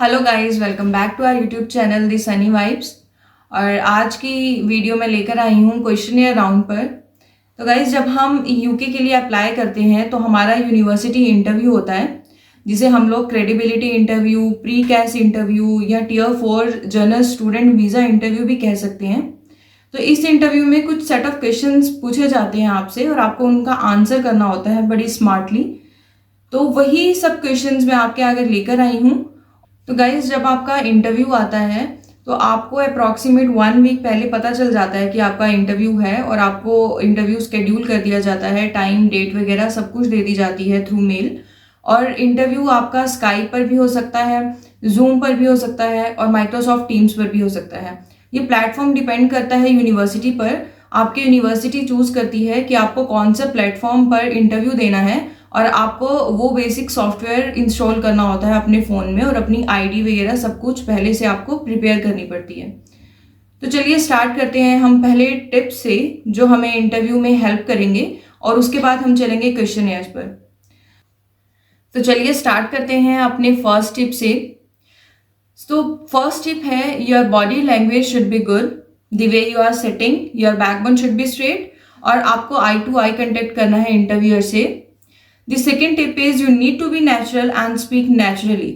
Hello guys, welcome back to our YouTube channel the Sunny Vibes. और आज की video में लेकर आई हूँ क्वेश्चनियर राउंड पर। तो गाइस, जब हम यूके के लिए अप्लाई करते हैं तो हमारा यूनिवर्सिटी इंटरव्यू होता है, जिसे हम लोग credibility interview, pre CAS interview या tier 4 general student visa interview भी कह सकते हैं। तो इस इंटरव्यू में कुछ सेट ऑफ क्वेश्चंस पूछे जाते हैं आपसे और आपको उनका आंसर करना होता है बड़ी स्मार्टली। तो वही सब क्वेश्चंस मैं आपके आगे लेकर आई हूँ। तो गाइज, जब आपका इंटरव्यू आता है तो आपको अप्रॉक्सीमेट 1 वीक पहले पता चल जाता है कि आपका इंटरव्यू है और आपको इंटरव्यू शेड्यूल कर दिया जाता है, टाइम डेट वगैरह सब कुछ दे दी जाती है थ्रू मेल। और इंटरव्यू आपका स्काइप पर भी हो सकता है, जूम पर भी हो सकता है और माइक्रोसॉफ्ट टीम्स पर भी हो सकता है। ये प्लेटफॉर्म डिपेंड करता है यूनिवर्सिटी पर। आपकी यूनिवर्सिटी चूज करती है कि आपको कौन सा प्लेटफॉर्म पर इंटरव्यू देना है और आपको वो बेसिक सॉफ्टवेयर इंस्टॉल करना होता है अपने फ़ोन में और अपनी आईडी वगैरह सब कुछ पहले से आपको प्रिपेयर करनी पड़ती है। तो चलिए स्टार्ट करते हैं हम पहले टिप्स से जो हमें इंटरव्यू में हेल्प करेंगे और उसके बाद हम चलेंगे क्वेश्चनियर्स पर। तो चलिए स्टार्ट करते हैं अपने फर्स्ट टिप से। तो फर्स्ट टिप है, your body language should be good, the way you are sitting, your backbone should be straight और आपको आई टू आई कंटेक्ट करना है इंटरव्यूअर से। The second tip is you need to be natural and speak naturally.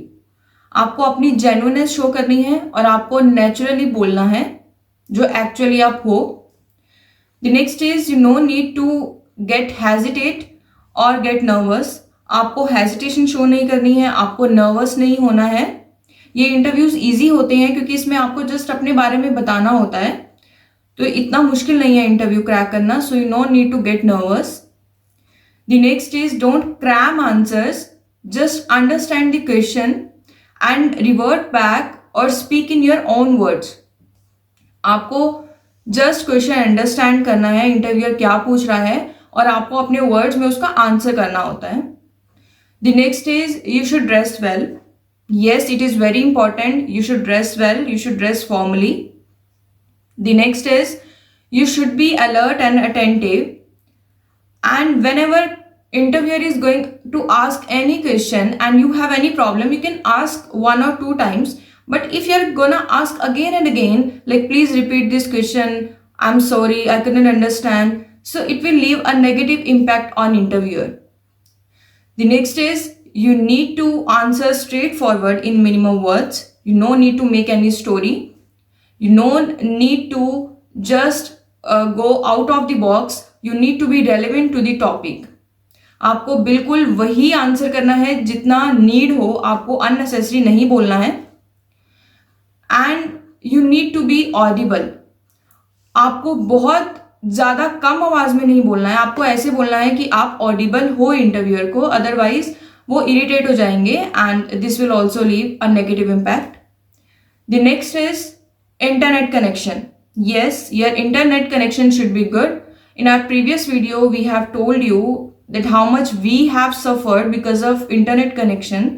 आपको अपनी genuineness show करनी है और आपको नेचुरली बोलना है जो एक्चुअली आप हो। The next is you no need to get hesitate और get nervous. आपको हेजिटेशन शो नहीं करनी है, आपको नर्वस नहीं होना है। ये इंटरव्यूज इजी होते हैं क्योंकि इसमें आपको जस्ट अपने बारे में बताना होता है, तो इतना मुश्किल नहीं है इंटरव्यू क्रैक करना। So you no need to get nervous. The next is don't cram answers, just understand the question and revert back or speak in your own words. आपको just question understand करना है, interviewer क्या पूछ रहा है और आपको अपने words में उसका आंसर करना होता है। The next is you should dress well. Yes, it is very important. You should dress well. You should dress formally. The next is you should be alert and attentive. And whenever interviewer is going to ask any question and you have any problem, you can ask 1 or 2 times. But if you're gonna ask again and again, like please repeat this question, I'm sorry, I couldn't understand, so it will leave a negative impact on interviewer. The next is you need to answer straightforward in minimum words. You no need to make any story. You no need to just go out of the box. You need to be relevant to the topic. आपको बिल्कुल वही answer करना है जितना need हो, आपको unnecessary नहीं बोलना है। And you need to be audible. आपको बहुत ज़्यादा कम आवाज़ में नहीं बोलना है, आपको ऐसे बोलना है कि आप ऑडिबल हो इंटरव्यूअर को, अदरवाइज वो इरिटेट हो जाएंगे and this will also leave a negative impact. The next is internet connection. Yes, your internet connection should be good. In our previous video, we have told you that how much we have suffered because of internet connection.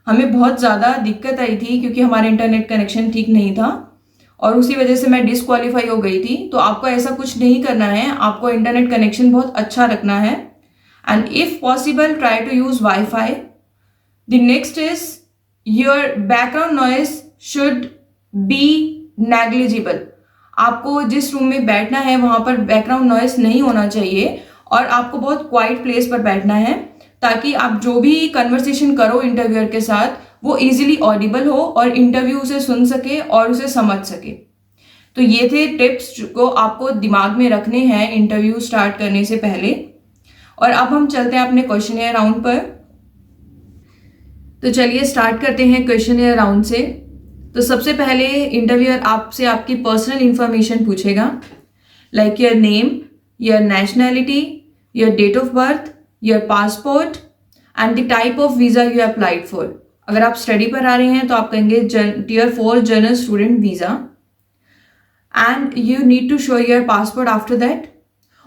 हमें बहुत ज़्यादा दिक्कत आई थी क्योंकि हमारा internet connection ठीक नहीं था और उसी वजह से मैं डिस्क्वालीफाई हो गई थी। तो आपको ऐसा कुछ नहीं करना है, आपको इंटरनेट कनेक्शन बहुत अच्छा रखना है and if possible try to use WiFi. The next is your background noise should be negligible. आपको जिस रूम में बैठना है वहां पर बैकग्राउंड नॉइस नहीं होना चाहिए और आपको बहुत क्वाइट प्लेस पर बैठना है ताकि आप जो भी कन्वर्सेशन करो इंटरव्यूअर के साथ वो इजीली ऑडिबल हो और इंटरव्यू उसे सुन सके और उसे समझ सके. तो ये थे टिप्स को आपको दिमाग में रखने हैं इंटरव्यू स्टार्ट करने से पहले. और अब हम चलते हैं अपने क्वेश्चनियर राउंड पर. तो चलिए स्टार्ट करते हैं क्वेश्चनियर राउंड से. तो सबसे पहले इंटरव्यूअर आपसे आपकी पर्सनल इंफॉर्मेशन पूछेगा, like your name, your nationality, your date of birth, your passport and the type of visa you applied for. अगर आप स्टडी पर आ रहे हैं तो आप कहेंगे tier 4 general student visa and you need to show your passport after that.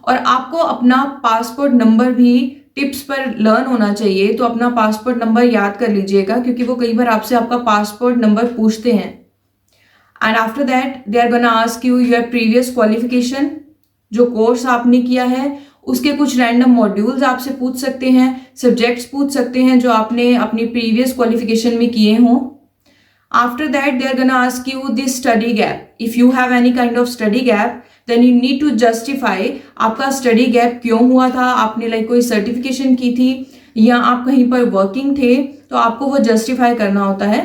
और आपको अपना पासपोर्ट नंबर भी टिप्स पर लर्न होना चाहिए, तो अपना पासपोर्ट नंबर याद कर लीजिएगा क्योंकि वो कई बार आपसे आपका पासपोर्ट नंबर पूछते हैं. And after that they are gonna ask you your previous qualification, जो कोर्स आपने किया है उसके कुछ रैंडम मॉड्यूल्स आपसे पूछ सकते हैं, सब्जेक्ट्स पूछ सकते हैं जो आपने अपनी प्रीवियस क्वालिफिकेशन में किए हों. After that, they are gonna ask you this study gap. If you have any kind of study gap, then you need to justify आपका study gap क्यों हुआ था, आपने like कोई certification की थी या आप कहीं पर working थे, तो आपको वो justify करना होता है.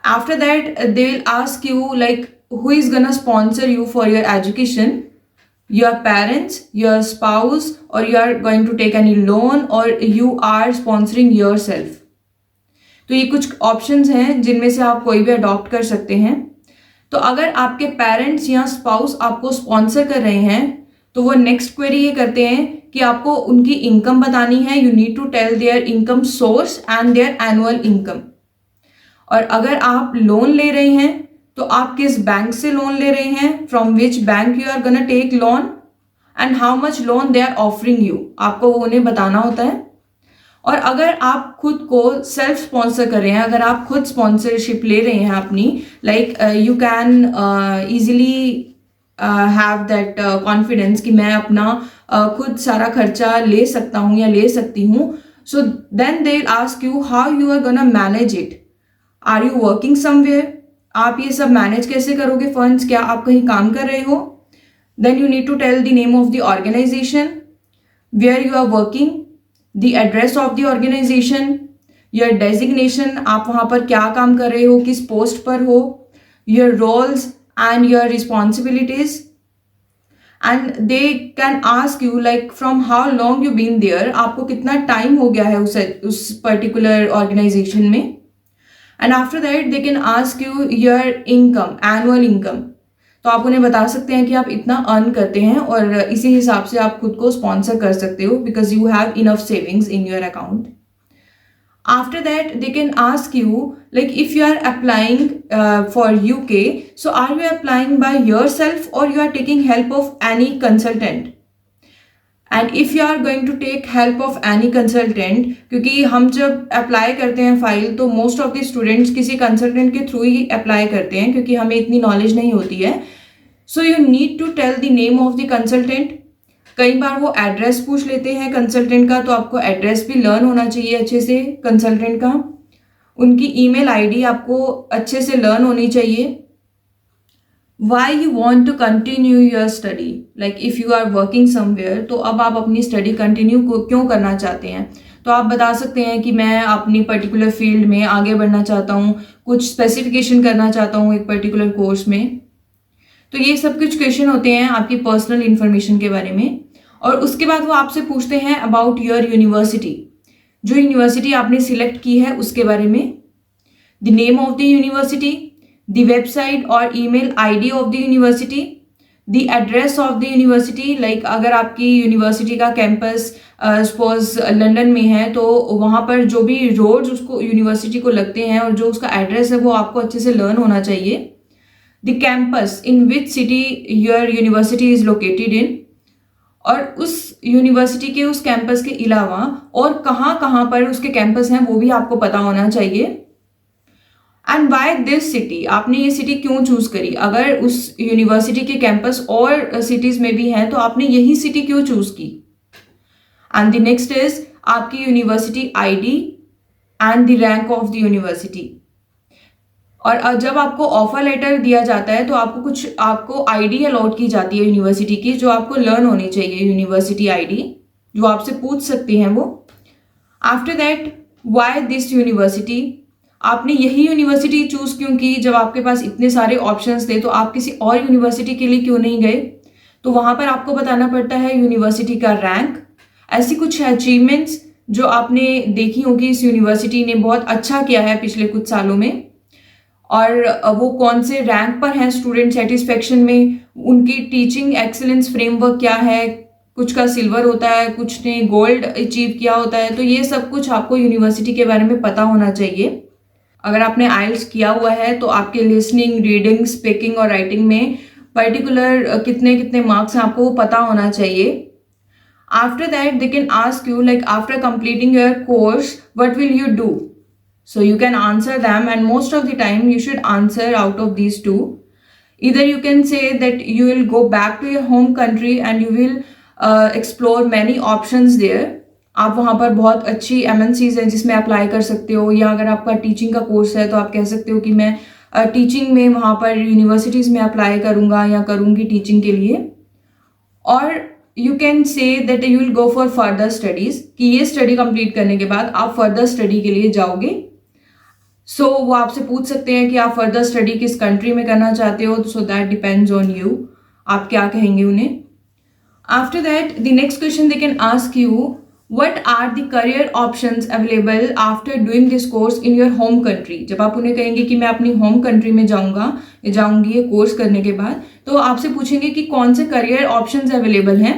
After that, they will ask you like who is gonna sponsor you for your education, your parents, your spouse, or you are going to take any loan, or you are sponsoring yourself. तो ये कुछ options हैं जिनमें से आप कोई भी adopt कर सकते हैं. तो अगर आपके पेरेंट्स या स्पाउस आपको स्पॉन्सर कर रहे हैं तो वो नेक्स्ट क्वेरी ये करते हैं कि आपको उनकी इनकम बतानी है. You need to tell their income source and their annual income. और अगर आप लोन ले रहे हैं तो आप किस बैंक से लोन ले रहे हैं, from which bank you are gonna take loan and how much loan they are offering you, आपको वो उन्हें बताना होता है. और अगर आप खुद को सेल्फ स्पॉन्सर कर रहे हैं, अगर आप खुद स्पॉन्सरशिप ले रहे हैं अपनी, like you can easily have that confidence कि मैं अपना खुद सारा खर्चा ले सकता हूँ या ले सकती हूँ. So then they will ask you how you are gonna manage it. Are you working somewhere, आप ये सब मैनेज कैसे करोगे फंड्स, क्या आप कहीं काम कर रहे हो. Then you need to tell the name of the organisation, where you are working, the address of the organization, your designation, आप वहाँ पर क्या काम कर रहे हो, किस पोस्ट पर हो, your roles and your responsibilities. And they can ask you like from how long you been there, आपको कितना टाइम हो गया है उस पर्टिकुलर ऑर्गेनाइजेशन में. And after that they can ask you your income, annual income. तो आप उन्हें बता सकते हैं कि आप इतना अर्न करते हैं और इसी हिसाब से आप खुद को स्पॉन्सर कर सकते हो because you have enough savings in your account. After that they can ask you like if you are applying for UK, so are you applying by yourself or you are taking help of any consultant. And if you are going to take help of any consultant, क्योंकि हम जब apply करते हैं file तो most of the students किसी consultant के through ही apply करते हैं क्योंकि हमें इतनी नॉलेज नहीं होती है. So you need to tell the name of the consultant. कई बार वो एड्रेस पूछ लेते हैं कंसल्टेंट का, तो आपको एड्रेस भी लर्न होना चाहिए अच्छे से कंसल्टेंट का. उनकी ईमेल आईडी आपको अच्छे से लर्न होनी चाहिए. Why you want to continue your study, like if you are working somewhere, तो अब आप अपनी स्टडी कंटिन्यू क्यों करना चाहते हैं. तो आप बता सकते हैं कि मैं अपनी पर्टिकुलर फील्ड में आगे बढ़ना चाहता हूँ, कुछ स्पेसिफिकेशन करना चाहता हूँ एक पर्टिकुलर कोर्स में. तो ये सब कुछ क्वेश्चन होते हैं आपकी पर्सनल इन्फॉर्मेशन के बारे में. और उसके बाद वो आपसे पूछते हैं अबाउट योर यूनिवर्सिटी, जो यूनिवर्सिटी आपने सिलेक्ट की है उसके बारे में, the name of the university, the website और email ID of the university, the address of the university. like अगर आपकी यूनिवर्सिटी का कैंपस सपोज लंदन में है तो वहाँ पर जो भी रोड्स उसको यूनिवर्सिटी को लगते हैं और जो उसका एड्रेस है वो आपको अच्छे से लर्न होना चाहिए. the campus in which city your university is located in, और उस यूनिवर्सिटी के उस कैंपस के अलावा और कहाँ पर उसके कैंपस हैं वो भी आपको पता होना चाहिए. एंड वाई दिस सिटी, आपने ये सिटी क्यों चूज करी. अगर उस यूनिवर्सिटी के कैंपस और सिटीज में भी हैं तो आपने यही सिटी क्यों चूज की. एंड द नेक्स्ट इज आपकी university ID and the rank of the university. और जब आपको ऑफर लेटर दिया जाता है तो आपको आईडी अलॉट की जाती है यूनिवर्सिटी की, जो आपको लर्न होनी चाहिए. यूनिवर्सिटी आईडी जो आपसे पूछ सकती हैं वो. After that why this university, आपने यही यूनिवर्सिटी चूज क्यों की. जब आपके पास इतने सारे ऑप्शंस थे तो आप किसी और यूनिवर्सिटी के लिए क्यों नहीं गए. तो वहां पर आपको बताना पड़ता है यूनिवर्सिटी का रैंक, ऐसी कुछ अचीवमेंट्स जो आपने देखी होगी इस यूनिवर्सिटी ने बहुत अच्छा किया है पिछले कुछ सालों में, और वो कौन से रैंक पर हैं स्टूडेंट सेटिस्फेक्शन में, उनकी टीचिंग एक्सीलेंस फ्रेमवर्क क्या है. कुछ का सिल्वर होता है, कुछ ने गोल्ड अचीव किया होता है. तो ये सब कुछ आपको यूनिवर्सिटी के बारे में पता होना चाहिए. अगर आपने आइल्स किया हुआ है तो आपके लिसनिंग, रीडिंग, स्पीकिंग और राइटिंग में पर्टिकुलर कितने मार्क्स हैं आपको वो पता होना चाहिए. After that they can ask you like after completing your course what will you do. So you can answer them and most of the time you should answer out of these two. either you can say that you will go back to your home country and you will explore many options there. आप वहाँ पर बहुत अच्छी MNCs हैं जिसमें apply कर सकते हो, या अगर आपका टीचिंग का कोर्स है तो आप कह सकते हो कि मैं टीचिंग में वहाँ पर यूनिवर्सिटीज़ में अप्लाई करूँगा या करूँगी टीचिंग के लिए। और you can say that you will go for further studies, कि ये स्टडी कंप्लीट करने के बाद आप फर्दर स्टडी के लिए जाओगे। सो वो आपसे पूछ सकते हैं कि आप फर्दर स्टडी किस कंट्री में करना चाहते हो, so that depends on you, आप क्या कहेंगे उन्हें। After that the next question they can ask you, What are the career options available after doing this course in your home country? जब आप उन्हें कहेंगे कि मैं अपनी होम कंट्री में जाऊंगा या जाऊंगी ये कोर्स करने के बाद, तो आपसे पूछेंगे कि कौन से करियर ऑप्शंस अवेलेबल हैं।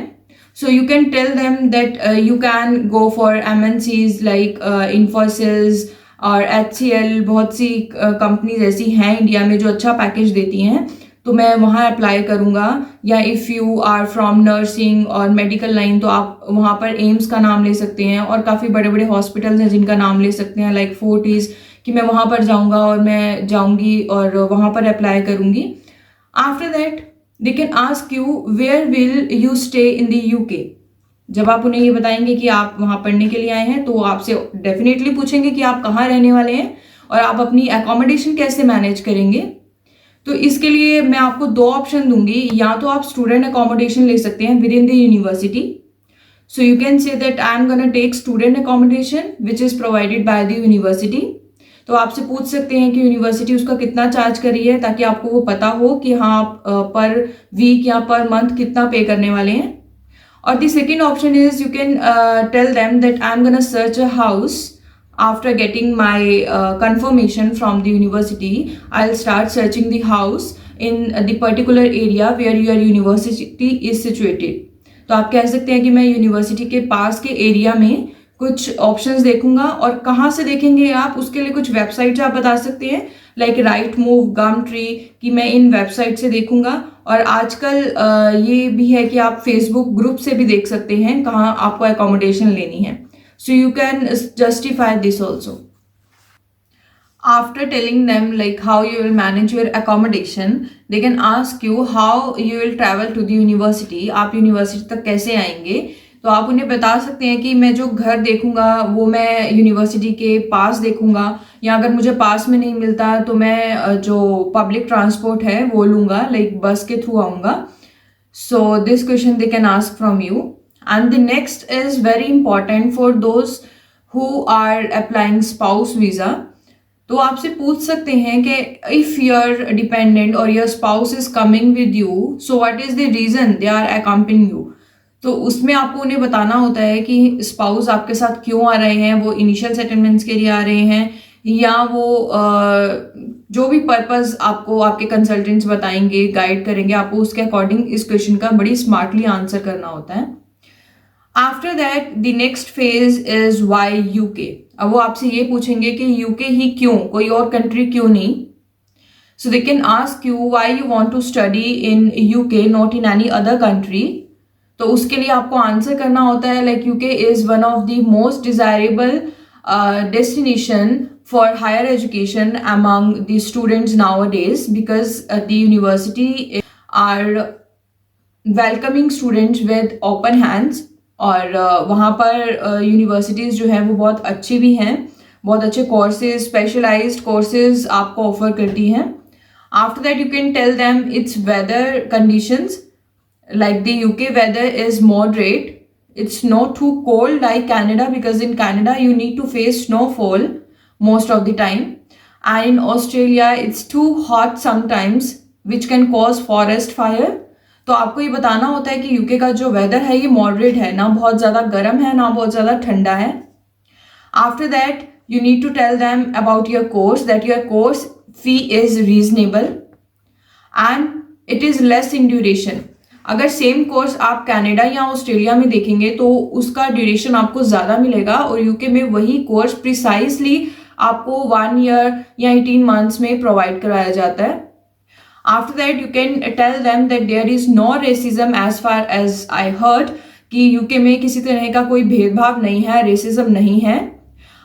So you can tell them that you can go for MNCs like Infosys और HCL, बहुत सी कंपनीज ऐसी हैं इंडिया में जो अच्छा पैकेज देती हैं, तो मैं वहाँ अप्लाई करूँगा। या if you are from nursing और मेडिकल लाइन तो आप वहाँ पर एम्स का नाम ले सकते हैं, और काफ़ी बड़े बड़े हॉस्पिटल्स हैं जिनका नाम ले सकते हैं लाइक फोर्टिस, कि मैं वहाँ पर जाऊँगा और मैं जाऊँगी और वहाँ पर अप्लाई करूँगी। After that they can ask you where will you stay in the UK। जब आप उन्हें ये बताएंगे कि आप वहाँ पढ़ने के लिए आए हैं, तो आपसे डेफिनेटली पूछेंगे कि आप कहाँ रहने वाले हैं और आप अपनी एकोमोडेशन कैसे मैनेज करेंगे। तो इसके लिए मैं आपको 2 ऑप्शन दूंगी, या तो आप स्टूडेंट अकोमोडेशन ले सकते हैं with in the university. So you can say that I am gonna tech student accommodation which is provided by the university. तो आपसे पूछ सकते हैं कि यूनिवर्सिटी उसका कितना चार्ज कर रही है, ताकि आपको वो पता हो कि हाँ आप पर वीक या पर मंथ कितना पे करने वाले हैं। और the second option is you can tell them that I am gonna search a house after getting my confirmation from the university. I'll start searching the house in the particular area where your university is situated. तो आप कह सकते हैं कि मैं university के पास के area में कुछ ऑप्शंस देखूंगा। और कहाँ से देखेंगे आप, उसके लिए कुछ वेबसाइट्स आप बता सकते हैं लाइक Rightmove, Gumtree, कि मैं इन वेबसाइट से देखूंगा। और आजकल ये भी है कि आप फेसबुक ग्रुप से भी देख सकते हैं कहाँ आपको एकोमोडेशन लेनी है। So you can justify this also. After telling them like how you will manage your accommodation, they can ask you how you will travel to the university. आप यूनिवर्सिटी तक कैसे आएंगे। तो आप उन्हें बता सकते हैं कि मैं जो घर देखूंगा वो मैं यूनिवर्सिटी के पास देखूंगा, या अगर मुझे पास में नहीं मिलता तो मैं जो पब्लिक ट्रांसपोर्ट है वो लूँगा, लाइक बस के थ्रू आऊँगा। So this question they can ask from you. And the next is very important for those who are applying spouse visa. तो आपसे पूछ सकते हैं कि if your dependent or your spouse is coming with you, so what is the reason they are accompanying you? तो उसमें आपको उन्हें बताना होता है कि स्पाउस आपके साथ क्यों आ रहे हैं, वो इनिशियल सेटलमेंट्स के लिए आ रहे हैं, या वो जो भी पर्पस आपको आपके कंसल्टेंट्स बताएंगे, गाइड करेंगे, आपको उसके अकॉर्डिंग इस क्वेश्चन का बड़ी स्मार्टली आंसर करना होता है। After that the next phase is why UK। अब वो आपसे ये पूछेंगे कि UK ही क्यों, कोई और कंट्री क्यों नहीं। So they can ask you why you want to study in UK not in any other country. तो उसके लिए आपको आंसर करना होता है like UK is one of the most desirable destination for higher education among the students nowadays, because the university are welcoming students with open hands। और वहाँ पर यूनिवर्सिटीज़ जो हैं वो बहुत अच्छी भी हैं, बहुत अच्छे कोर्सेज, स्पेशलाइज्ड कोर्सेज आपको ऑफर करती हैं। After that you can tell them it's weather conditions, like the UK weather is moderate. It's not too cold like Canada, because in Canada you need to face snowfall most of the time. And in Australia it's too hot sometimes, which can cause forest fire. तो आपको ये बताना होता है कि UK का जो weather है ये मॉडरेट है, ना बहुत ज़्यादा गर्म है ना बहुत ज़्यादा ठंडा है। After that you need to tell them about your course, that your course fee is reasonable and it is less in duration. अगर सेम कोर्स आप कनाडा या ऑस्ट्रेलिया में देखेंगे तो उसका ड्यूरेशन आपको ज़्यादा मिलेगा, और UK में वही कोर्स प्रिसाइसली आपको 1 ईयर या 18 मंथ्स में प्रोवाइड कराया जाता है। After that you can tell them that there is no racism as far as I heard, कि UK में किसी तरह का कोई भेदभाव नहीं है, रेसिज्म नहीं है।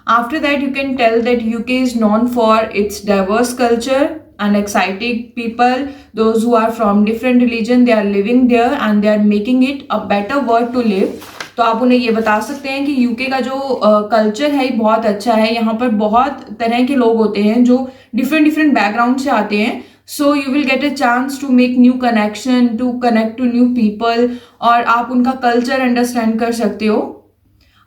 After that you can tell that UK is known for its diverse culture and exciting people, those who are from different religion, they are living there and they are making it a better world to live. तो आप उन्हें ये बता सकते हैं कि UK का जो कल्चर है बहुत अच्छा है, यहाँ पर बहुत तरह के लोग होते हैं जो डिफरेंट डिफरेंट बैकग्राउंड से आते हैं. So you will get a chance to make new connection, to connect to new people, और आप उनका कल्चर अंडरस्टैंड कर सकते हो.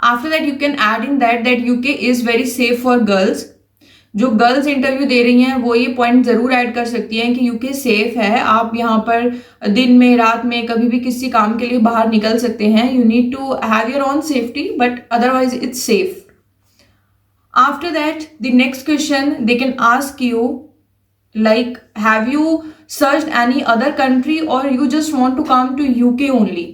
After that you can add in that UK is very safe for girls. जो गर्ल्स इंटरव्यू दे रही हैं वो ये पॉइंट जरूर ऐड कर सकती हैं कि यूके सेफ है. आप यहाँ पर दिन में रात में कभी भी किसी काम के लिए बाहर निकल सकते हैं. You need to have your own safety but otherwise it's safe. After that the next question they can ask you like have you searched any other country or you just want to come to UK only.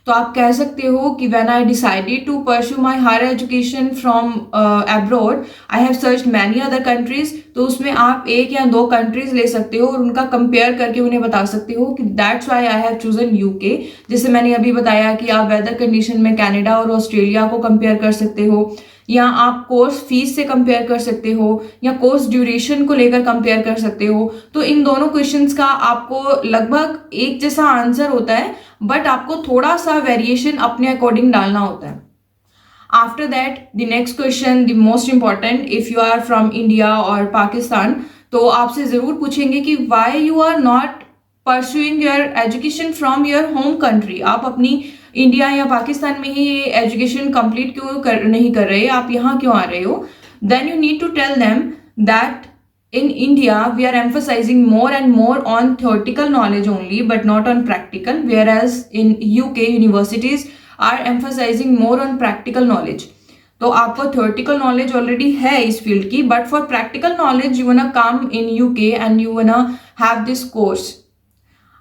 तो आप कह सकते हो कि when I decided to pursue my higher education from abroad I have searched many other countries. तो उसमें आप एक या दो कंट्रीज ले सकते हो और उनका कंपेयर करके उन्हें बता सकते हो कि that's why I have chosen UK. जैसे मैंने अभी बताया कि आप वेदर कंडीशन में कनाडा और ऑस्ट्रेलिया को कंपेयर कर सकते हो, या आप कोर्स फीस से कंपेयर कर सकते हो, या कोर्स ड्यूरेशन को लेकर कंपेयर कर सकते हो. तो इन दोनों क्वेश्चंस का आपको लगभग एक जैसा आंसर होता है बट आपको थोड़ा सा वेरिएशन अपने अकॉर्डिंग डालना होता है. After that the next question the most important, if you are from India और पाकिस्तान तो आपसे जरूर पूछेंगे कि why you are not pursuing your education from your home country. आप अपनी इंडिया या पाकिस्तान में ही ये एजुकेशन कंप्लीट क्यों नहीं कर रहे, आप यहाँ क्यों आ रहे हो. Then you need to tell them that in India we are emphasizing more and more on theoretical knowledge only but not on practical, whereas in UK universities are emphasizing more on practical knowledge. तो आपको theoretical knowledge already है इस field की, but for practical knowledge you wanna come in UK and you wanna have this course.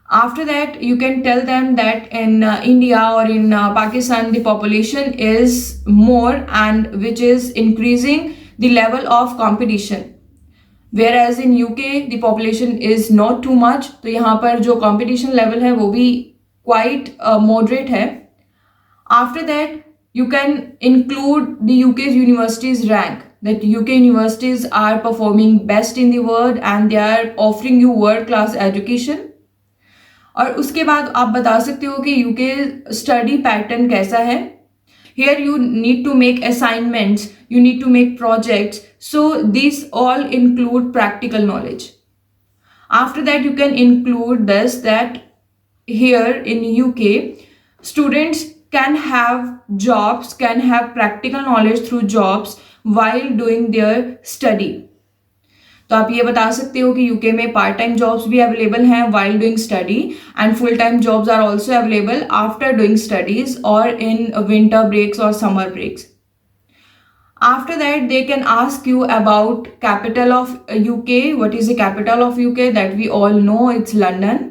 After that you can tell them that in India or in Pakistan the population is more and which is increasing the level of competition, whereas in UK the population is not too much. तो यहाँ पर जो competition level है वो भी quite moderate है. After that you can include the UK's universities rank, that UK universities are performing best in the world and they are offering you world class education. और उसके बाद आप बता सकते हो कि UK study pattern कैसा है. Here you need to make assignments, you need to make projects. So these all include practical knowledge. After that you can include this, that here in UK students can have jobs, can have practical knowledge through jobs while doing their study. तो आप ये बता सकते हो कि UK में part time jobs भी available हैं while doing study and full time jobs are also available after doing studies or in winter breaks or summer breaks. After that they can ask you about capital of UK. What is the capital of UK? That we all know, it's London.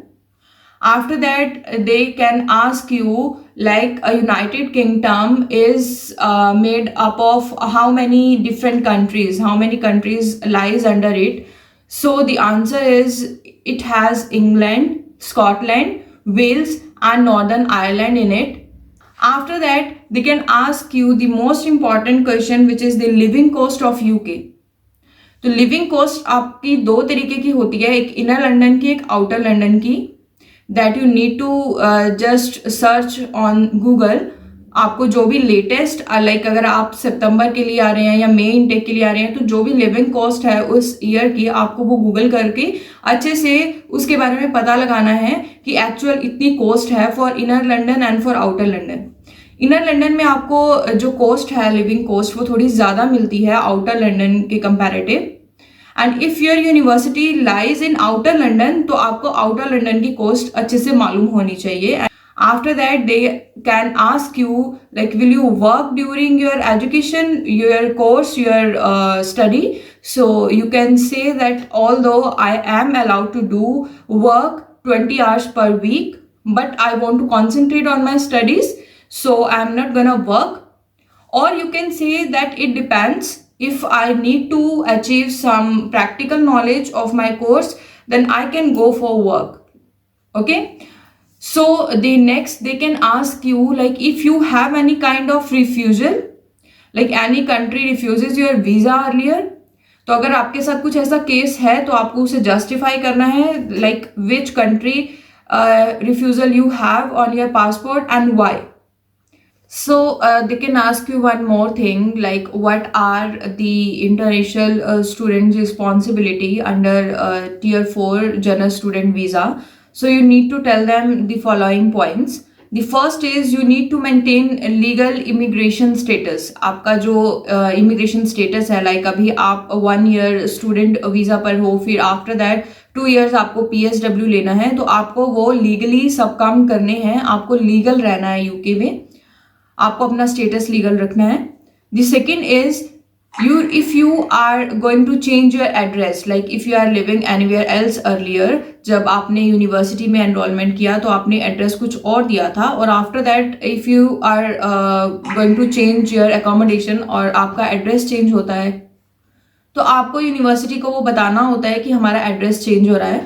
After that they can ask you like a United Kingdom is made up of how many different countries, how many countries lies under it. So the answer is it has England, Scotland, Wales and Northern Ireland in it. After that they can ask you the most important question, which is the living cost of UK. तो living cost आपकी दो तरीके की होती है, एक inner London की, एक आउटर लंदन की. That you need to just search on Google. आपको जो भी लेटेस्ट लाइक अगर आप सितंबर के लिए आ रहे हैं या मई इनटेक के लिए आ रहे हैं तो जो भी लिविंग कॉस्ट है उस ईयर की आपको वो गूगल करके अच्छे से उसके बारे में पता लगाना है कि एक्चुअल इतनी कॉस्ट है for inner London and for outer London. Inner London में आपको जो कॉस्ट है लिविंग कॉस्ट वो थोड़ी ज़्यादा मिलती है आउटर लंदन के comparative. And if your university lies in outer London तो आपको आउटर लंदन की कॉस्ट अच्छे से मालूम होनी चाहिए. After that they can ask you like will you work during your education, your course, your study. So you can say that although I am allowed to do work 20 hours per week but I want to concentrate on my studies, so I am not gonna work. Or you can say that it depends. If I need to achieve some practical knowledge of my course, then I can go for work. Okay. So the next they can ask you like if you have any kind of refusal, like any country refuses your visa earlier. तो अगर आपके साथ कुछ ऐसा case है तो आपको उसे जस्टिफाई करना है, like which country refusal you have on your passport and why. So they can ask you one more thing, like what are the international student responsibility under tier 4 general student visa. So you need to tell them the following points. The first is you need to maintain legal immigration status. आपका जो immigration status है, like अभी आप 1 year student visa पर हो, फिर after that 2 years आपको PSW लेना है, तो आपको वो लीगली सब काम करने हैं, आपको लीगल रहना है यूके में, आपको अपना स्टेटस लीगल रखना है. The second is if you are going to change your address, like if you are living anywhere else earlier, जब आपने यूनिवर्सिटी में एनरोलमेंट किया तो आपने एड्रेस कुछ और दिया था, और after that if you are going to change your accommodation और आपका एड्रेस चेंज होता है, तो आपको यूनिवर्सिटी को वो बताना होता है कि हमारा एड्रेस चेंज हो रहा है.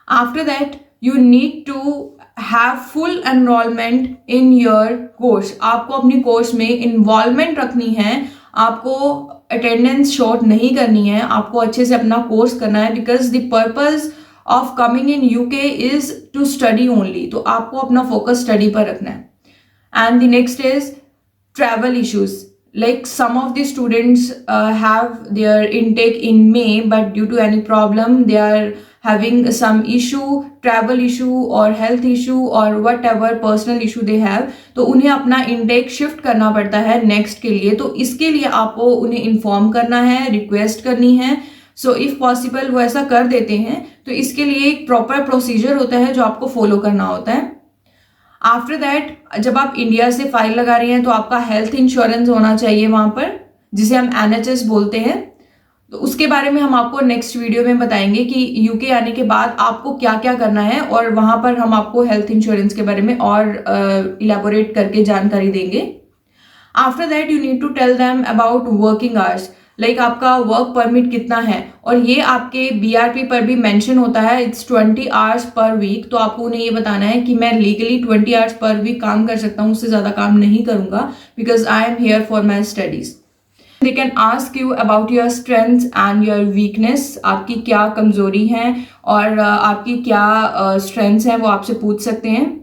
After that you need to have full enrolment in your course. आपको अपनी कोर्स में इन्वॉल्वमेंट रखनी है, आपको अटेंडेंस शॉर्ट नहीं करनी है, आपको अच्छे से अपना कोर्स करना है, because the purpose of coming in UK is to study only. तो आपको अपना फोकस स्टडी पर रखना है. And the next is travel issues. Like some of the students have their intake in May, but due to any problem they are having some issue, travel issue or health issue or whatever personal issue they have, तो उन्हें अपना intake shift करना पड़ता है next के लिए. तो इसके लिए आपको उन्हें inform करना है, request करनी है. So if possible वो ऐसा कर देते हैं, तो इसके लिए एक proper procedure होता है जो आपको follow करना होता है. आफ्टर दैट जब आप इंडिया से फाइल लगा रहे हैं तो आपका हेल्थ इंश्योरेंस होना चाहिए वहाँ पर, जिसे हम NHS बोलते हैं. तो उसके बारे में हम आपको नेक्स्ट वीडियो में बताएंगे कि यूके आने के बाद आपको क्या क्या करना है, और वहाँ पर हम आपको हेल्थ इंश्योरेंस के बारे में और इलेबोरेट करके जानकारी देंगे. After that you need to tell them about working hours, like आपका वर्क परमिट कितना है, और ये आपके BRP पर भी मेंशन होता है, इट्स 20 आवर्स पर वीक. तो आपको उन्हें ये बताना है कि मैं लीगली 20 आवर्स पर वीक काम कर सकता हूँ, उससे ज़्यादा काम नहीं करूँगा, because I am here for my studies. They can ask you about your strengths and your weakness. आपकी क्या कमजोरी है और आपकी क्या स्ट्रेंथ्स हैं, वो आपसे पूछ सकते हैं.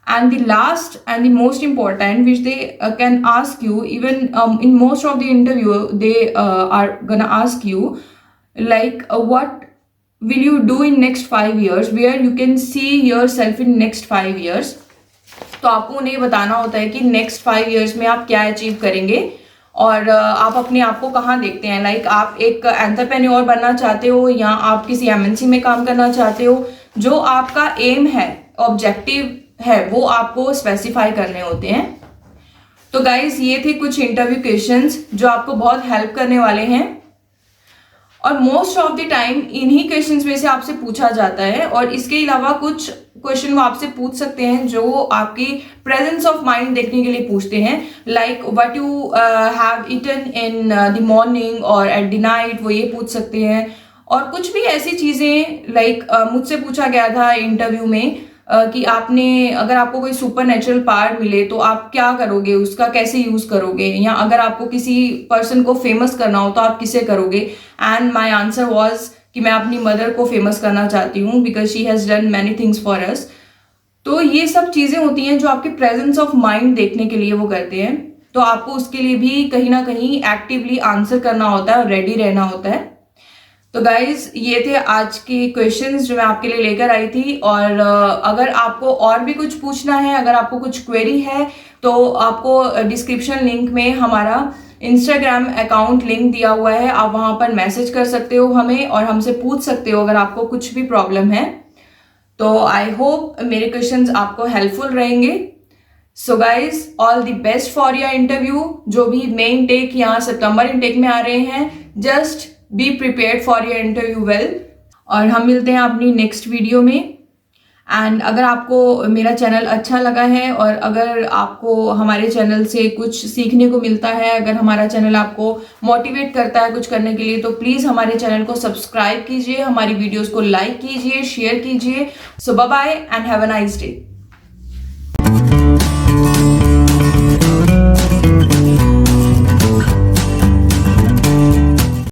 And the last and the most important, which they can ask you, even in most of the interview, they are gonna ask you, like what will you do in next 5 years, where you can see yourself in next 5 years. तो आपको उन्हें बताना होता है कि next 5 years में आप क्या अचीव करेंगे और आप अपने आप को कहाँ देखते हैं. लाइक आप एक एंटरप्रेन्योर बनना चाहते हो या आप किसी MNC में काम करना चाहते हो. जो आपका एम है, ऑब्जेक्टिव है, वो आपको स्पेसिफाई करने होते हैं. तो गाइज ये थे कुछ इंटरव्यू क्वेश्चंस जो आपको बहुत हेल्प करने वाले हैं, और मोस्ट ऑफ द टाइम इन्हीं क्वेश्चंस में से आपसे पूछा जाता है. और इसके अलावा कुछ क्वेश्चन वो आपसे पूछ सकते हैं जो आपकी प्रेजेंस ऑफ माइंड देखने के लिए पूछते हैं, like what you have eaten in the morning और एट द नाइट, वो ये पूछ सकते हैं. और कुछ भी ऐसी चीजें, लाइक मुझसे पूछा गया था इंटरव्यू में कि आपने, अगर आपको कोई सुपर नेचुरल पावर मिले तो आप क्या करोगे, उसका कैसे यूज करोगे, या अगर आपको किसी पर्सन को फेमस करना हो तो आप किसे करोगे. एंड माय आंसर वाज कि मैं अपनी मदर को फेमस करना चाहती हूँ, because she has done many things for us. तो ये सब चीजें होती हैं जो आपके प्रेजेंस ऑफ माइंड देखने के लिए वो करते हैं. तो आपको उसके लिए भी कहीं ना कहीं एक्टिवली आंसर करना होता है और रेडी रहना होता है. तो गाइज ये थे आज के क्वेश्चंस जो मैं आपके लिए लेकर आई थी. और अगर आपको और भी कुछ पूछना है, अगर आपको कुछ क्वेरी है, तो आपको डिस्क्रिप्शन लिंक में हमारा इंस्टाग्राम अकाउंट लिंक दिया हुआ है, आप वहां पर मैसेज कर सकते हो हमें और हमसे पूछ सकते हो अगर आपको कुछ भी प्रॉब्लम है. तो आई होप मेरे क्वेश्चंस आपको हेल्पफुल रहेंगे. So guys all the best for your interview. जो भी मेन टेक या सितंबर इनटेक में आ रहे हैं, just be prepared for your interview well. और हम मिलते हैं अपनी नेक्स्ट वीडियो में. एंड अगर आपको मेरा चैनल अच्छा लगा है और अगर आपको हमारे चैनल से कुछ सीखने को मिलता है, अगर हमारा चैनल आपको मोटिवेट करता है कुछ करने के लिए, तो प्लीज़ हमारे चैनल को सब्सक्राइब कीजिए, हमारी वीडियोस को लाइक कीजिए, शेयर कीजिए. So bye bye and have a nice day.